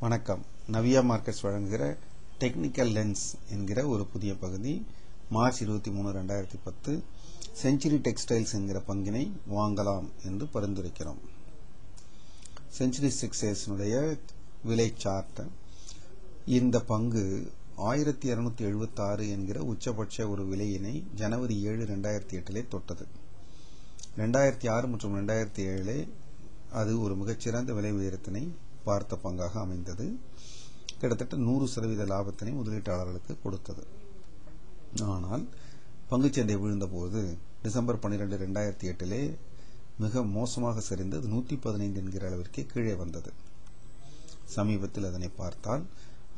வணக்கம். நவியா மார்க்கெட்ஸ் வழங்குகிற technical lens என்கிற ஒரு புதிய பகுதி. மார்ச் 23, 2010 செஞ்சுரி டெக்ஸ்டைல்ஸ் என்கிற பங்கினை வாங்கலாம் என்று பரிந்துரைக்கிறோம். செஞ்சுரி டெக்ஸ்டைல்ஸினுடைய விலை சார்ட். இந்த பங்கு 1276 என்கிற உச்சபட்ச ஒரு விலையினை ஜனவரி 7, 2008 தொட்டது. 2006 மற்றும் 2007 அது ஒரு மிகச்சிறந்த விலை உயரத்தினை பார்த்த பங்காக அமைந்தது. கிட்டத்தட்ட 100% லாபத்தினை முதலீட்டாளர்களுக்கு கொடுத்தது. ஆனால் பங்குச்சந்தை விழுந்தபோது டிசம்பர் 12, 2008 மிக மோசமாக சரிந்து 115 என்கிற அளவிற்கு கீழே வந்தது. சமீபத்தில் அதனை பார்த்தால்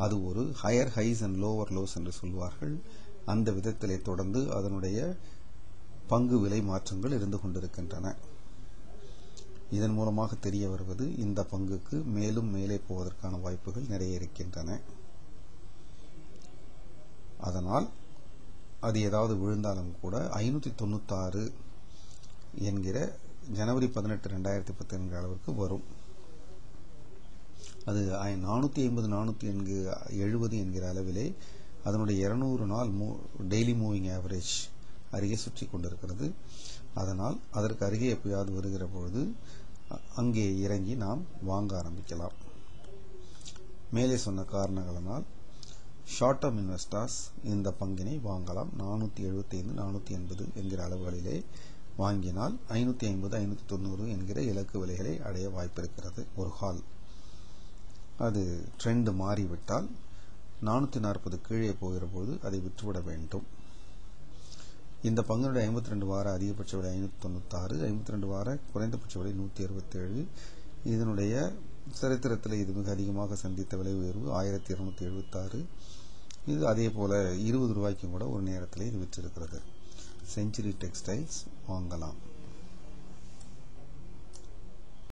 அது ஒரு higher highs and lower lows என்று சொல்வார்கள். அந்த விதத்திலே தொடர்ந்து அதனுடைய பங்கு விலை மாற்றங்கள் இருந்து கொண்டிருக்கின்றன. இதன் மூலமாக தெரிய வருவது இந்த பங்குக்கு மேலும் மேலே போவதற்கான வாய்ப்புகள் நிறைய இருக்கின்றன. அதனால் அது ஏதாவது விழுந்தாலும் கூட 596 என்கிற ஜனவரி 18, 2010 என்கிற அளவிற்கு வரும். அது 450, 470 என்கிற அளவிலே அதனுடைய 200 நாள் டெய்லி மூவிங் ஆவரேஜ் அருகே சுற்றி கொண்டிருக்கிறது. அதனால் அதற்கு அருகே எப்பயாவது வருகிற பொழுது அங்கே இறங்கி நாம் வாங்க ஆரம்பிக்கலாம். மேலே சொன்ன காரணங்களால் ஷார்ட் டர்ம் இன்வெஸ்டர்ஸ் இந்த பங்கினை வாங்கலாம். 475, 480 என்கிற அளவுகளிலே வாங்கினால் 550, 590 என்கிற இலக்கு விலைகளை அடைய வாய்ப்பிருக்கிறது. ஒரு ஹால் அது ட்ரெண்ட் மாறிவிட்டால் 440 கீழே போகிற போது அதை விற்றுவிட வேண்டும். இந்த பங்கினுடைய 52 வார அதிகபட்ச விலை 596, 52 வார குறைந்தபட்ச விலை 167. இதனுடைய சரித்திரத்தில் இது மிக அதிகமாக சந்தித்த விலை உயர்வு 1276. இது அதே போல 20 ரூபாய்க்கும் கூட ஒரு நேரத்தில் இது விற்றிருக்கிறது. செஞ்சுரி டெக்ஸ்டைல்ஸ் வாங்கலாம்.